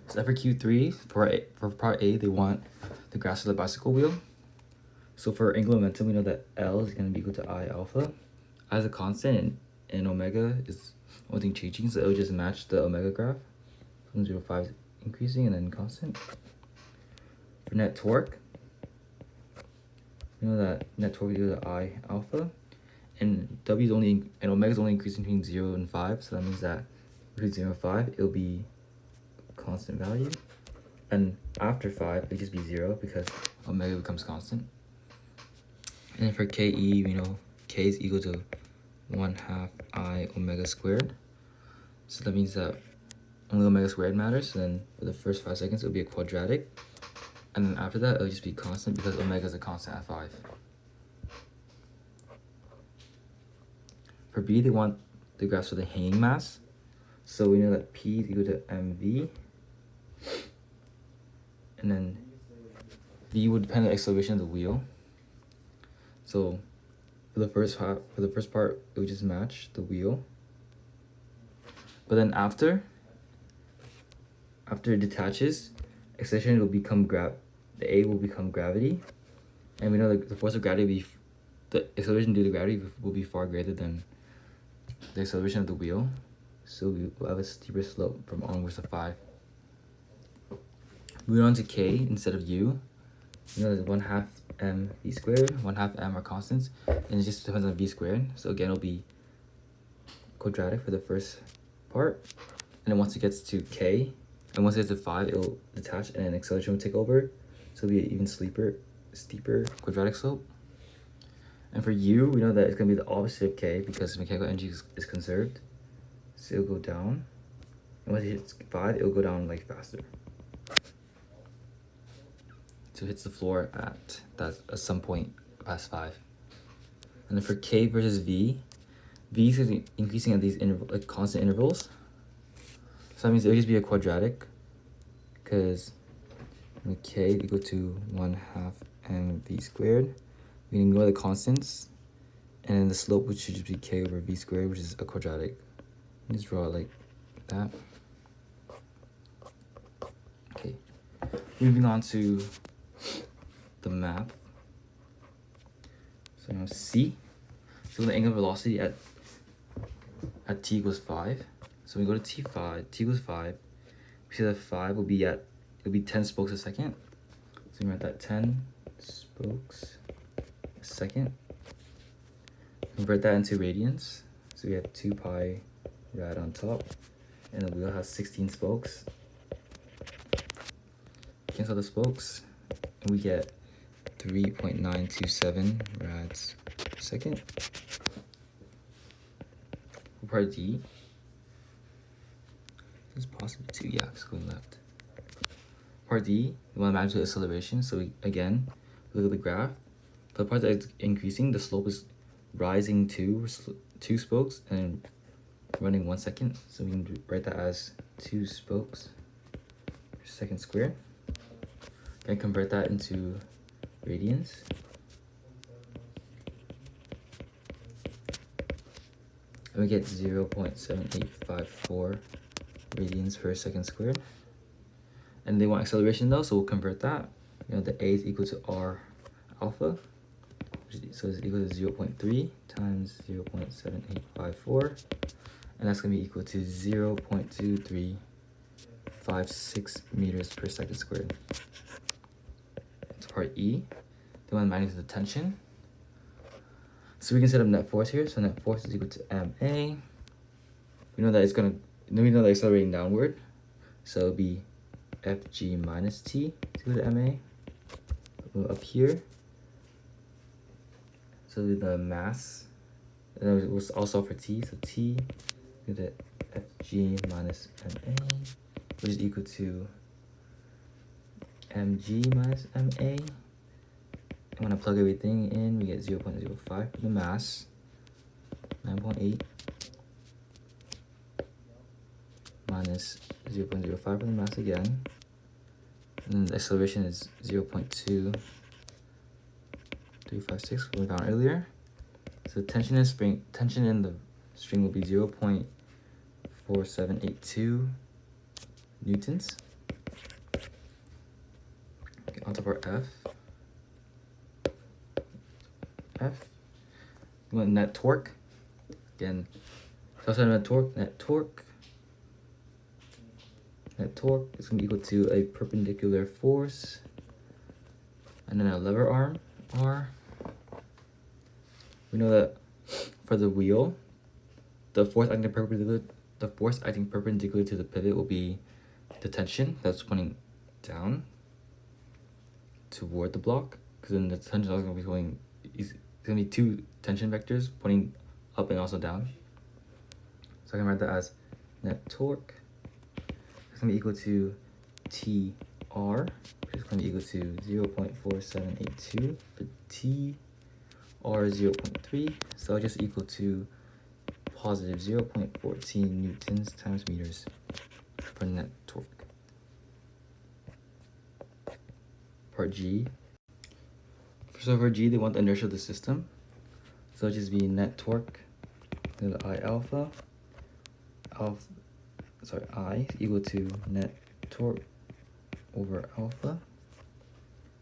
So FRQ 3, for part A, they want the graph of the bicycle wheel. So for angular momentum, we know that L is going to be equal to I alpha. I is a constant, and omega is one thing changing, so it will just match the omega graph from 0.5 increasing and then constant. For net torque, we know that net torque is equal to I alpha, and W is only and omega is only increasing between 0 and 5, so that means that between 0 and 5 it'll be a constant value, and after 5 it'll just be 0 because omega becomes constant. And for KE, we know K is equal to 1/2 I omega squared, so that means that only omega squared matters. So then for the first 5 seconds it'll be a quadratic, and then after that it'll just be constant because omega is a constant at 5. For B, they want the graphs for the hanging mass, so we know that P is equal to mv, and then V would depend on the acceleration of the wheel. So for the first part, it would just match the wheel. But then after it detaches, acceleration will become the A will become gravity, and we know that the force of gravity the acceleration due to gravity will be far greater than the acceleration of the wheel. So we will have a steeper slope from onwards to 5. Moving on to K instead of U, you know there's 1/2 mv squared, 1/2 m are constants, and it just depends on v squared. So again, it'll be quadratic for the first part, and then once it gets to K, and once it gets to 5, it'll detach and then acceleration will take over. So it'll be an even steeper quadratic slope. And for U, we know that it's going to be the opposite of K because mechanical energy is conserved. So it'll go down, and once it hits 5, it'll go down like faster. So it hits the floor at some point past 5. And then for K versus V, V is increasing at these constant intervals. So that means it would just be a quadratic, because K is equal to 1/2 mv squared. We can ignore the constants, and the slope which should just be K over V squared, which is a quadratic. Just draw it like that. Okay, moving on to the math. So now C. So the angular velocity at t equals 5. So we go to t equals 5. We see that 5 will be 10 spokes a second. So we write that 10 spokes a second. Convert that into radians. So we have 2 pi rad on top, and the wheel has 16 spokes. Cancel the spokes, and we get 3.927 rads per second. For part D, it's possibly 2, yeah, it's going left. Part D, we want to magnitude acceleration, so we look at the graph. For the part that is increasing, the slope is rising 2 spokes and running 1 second, so we can write that as 2 spokes per second squared. And convert that into radians. And we get 0.7854 radians per second squared. And they want acceleration though, so we'll convert that. You know, the A is equal to R alpha, so it's equal to 0.3 times 0.7854, and that's going to be equal to 0.2356 meters per second squared. Part E, they want the magnitude of the tension. So we can set up net force here. So net force is equal to MA. We know that we know that it's accelerating downward. So it'll be FG minus T is equal to MA. We'll go up here. So the mass, and then we'll also for T. So T is equal to FG minus MA, which is equal to mg minus ma. And when I plug everything in, we get 0.05 for the mass, 9.8 minus 0.05 for the mass again, and then the acceleration is 0.2356, what we found earlier. So tension in the string will be 0.4782 newtons. top our we want net torque. Again, also net torque is going to be equal to a perpendicular force and then a lever arm R. We know that for the wheel, the force acting perpendicular to the pivot will be the tension that's pointing down toward the block, because then the tension is also going to be going, it's going to be two tension vectors pointing up and also down. So I can write that as net torque is going to be equal to TR, which is going to be equal to 0.4782 for TR is 0.3, so just equal to positive 0.14 newtons times meters for net torque. Part G. So for G, they want the inertia of the system. So it'll just be net torque to the I alpha, I is equal to net torque over alpha,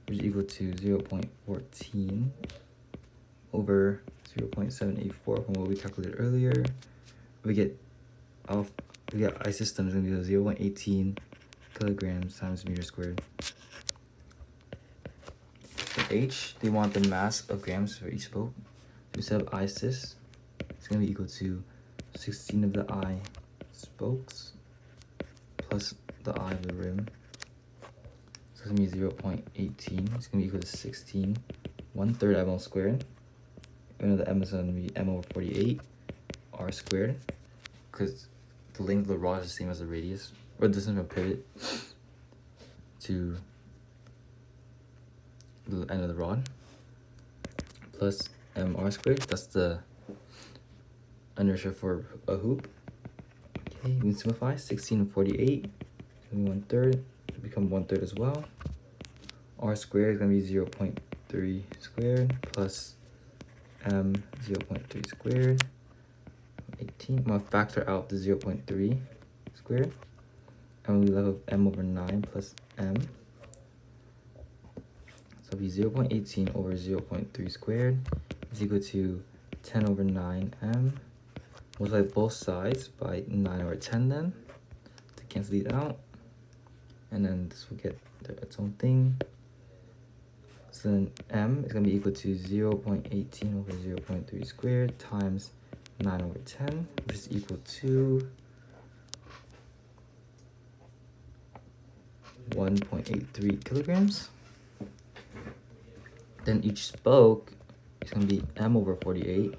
which is equal to 0.14 over 0.784 from what we calculated earlier. We get I system is going to be 0.18 kilograms times meter squared. For H, they want the mass of grams for each spoke. So instead of I sys, it's going to be equal to 16 of the I spokes plus the I of the rim. So it's going to be 0.18. It's going to be equal to 16, 1/3 ml squared. We know the m is going to be m over 48 r squared, because the length of the rod is the same as the radius, or the distance from pivot to the end of the rod, plus mr squared. That's the inertia for a hoop. Okay, we can simplify. 16 and 48 is going to be 1/3, become 1/3 as well. R squared is going to be 0.3 squared plus m 0.3 squared, 18. I'm going to factor out the 0.3 squared, and we left with m over 9 plus m. So it'll be 0.18 over 0.3 squared is equal to 10 over 9m. Multiply both sides by 9 over 10 then, to cancel these out. And then this will get its own thing. So then m is going to be equal to 0.18 over 0.3 squared times 9 over 10, which is equal to 1.83 kilograms. Then each spoke is going to be m over 48. So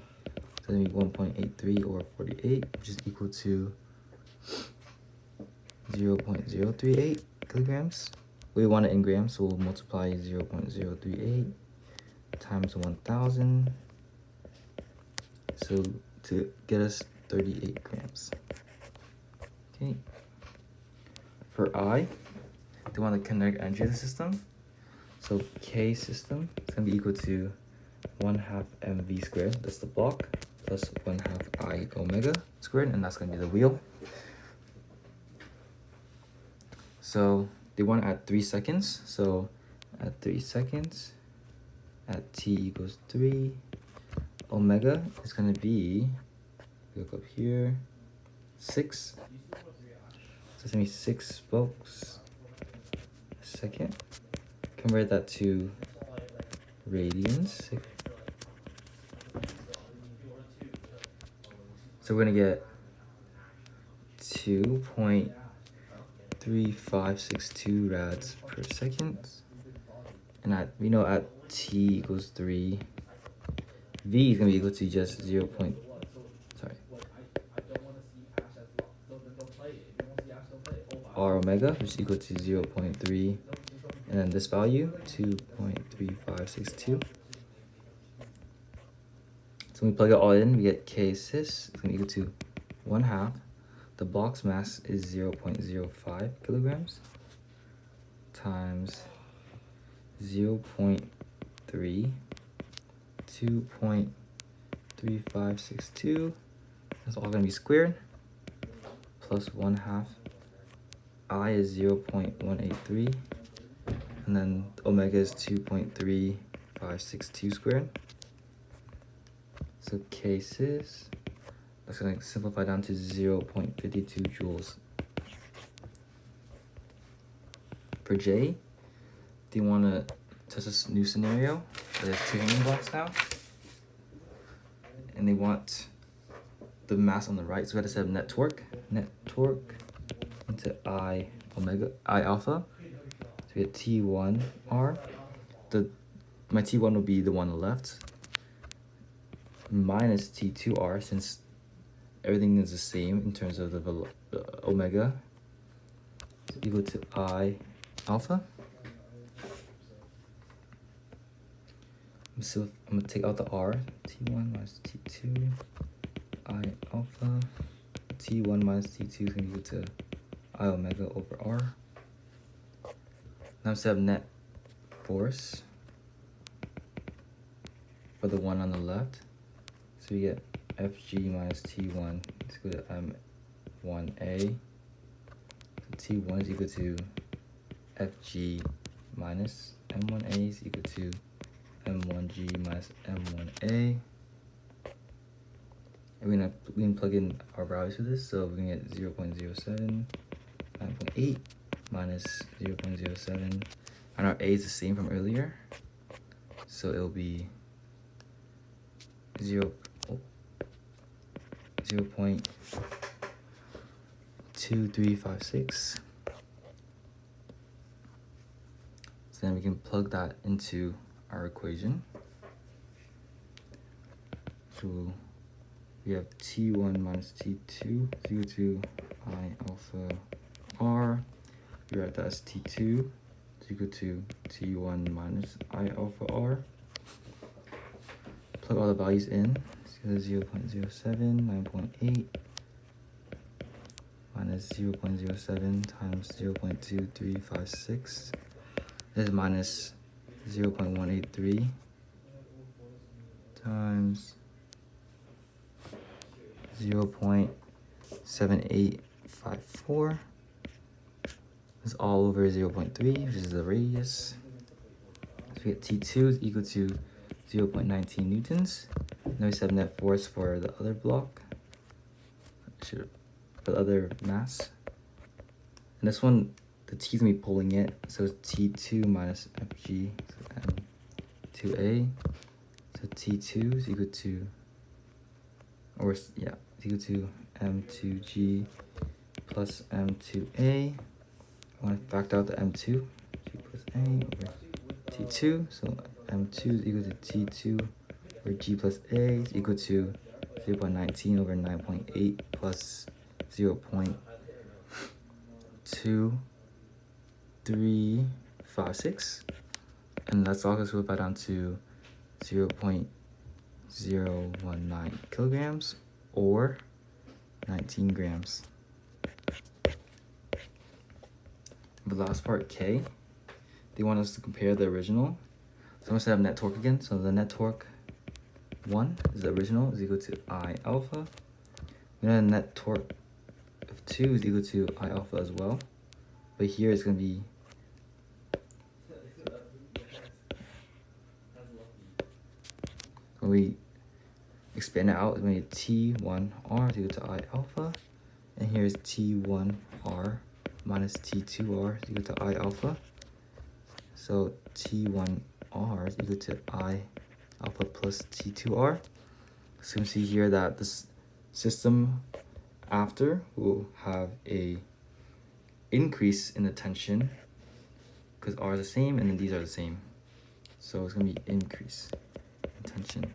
it's going to be 1.83 over 48, which is equal to 0.038 kilograms. We want it in grams, so we'll multiply 0.038 times 1,000. So to get us 38 grams. Okay. For I, they want the kinetic energy of the system. So K system is going to be equal to 1/2 mv squared, that's the block, plus 1/2 I omega squared, and that's going to be the wheel. So they want it at 3 seconds. So at 3 seconds, at t equals 3, omega is going to be, look up here, 6. So it's going to be 6 spokes a second. Convert that to radians. So we're going to get 2.3562 rads per second. And we know at t equals 3, v is going to be equal to just r omega, which is equal to 0.3, and then this value, 2.3562. So when we plug it all in, we get K sys is going to be equal to 1/2. The box mass is 0.05 kilograms times 0.3, 2.3562. That's all going to be squared, plus 1/2. I is 0.183. and then omega is 2.3562 squared. So cases, that's going to simplify down to 0.52 joules. For J, do you want to test this new scenario? There's 2 hanging blocks now, and they want the mass on the right, so we have to set up net torque into I alpha. So we get T1R. My T1 will be the one on the left, minus T2R, since everything is the same in terms of the omega, is equal to I alpha. So I'm gonna take out the R, T1 minus T2, I alpha, T1 minus T2 is gonna be equal to I omega over R. Now I'm set up net force for the one on the left. So we get FG minus T1 is equal to M1A. So T1 is equal to FG minus M1A is equal to M1G minus M1A. And we can plug in our values for this. So we're gonna get 0.07, 9.8 minus 0.07. And our A is the same from earlier. So it'll be 0.2356. So then we can plug that into our equation. So we have T1 minus T2 is equal to I alpha R. We write that as T2 is equal to T1 minus I alpha R. Plug all the values in. So 0.07, 9.8 minus 0.07 times 0.2356 is minus 0.183 times 0.7854 is all over 0.3, which is the radius. So we get T2 is equal to 0.19 newtons. Now we set net force for the other block, for the other mass. And this one, the T is going to be pulling it, so it's T2 minus FG, so M2A. So T2 is equal to, is equal to M2G plus M2A. I want to factor out the M2, G plus A over T2. So M2 is equal to T2 over G plus A is equal to 0.19 over 9.8 plus 0.2356. And that's all going to simplify down to 0.019 kilograms or 19 grams. The last part, K, they want us to compare the original. So I'm going to set up net torque again. So the net torque 1 is the original, is equal to I alpha. We know the net torque of 2 is equal to I alpha as well. But here it's going to be when we expand it out, it's going to be T1R is equal to I alpha. And here's T1R minus T2R is equal to I alpha. So T1R is equal to I alpha plus T2R. So you can see here that this system after will have a increase in the tension because R is the same and then these are the same. So it's going to be increase in tension.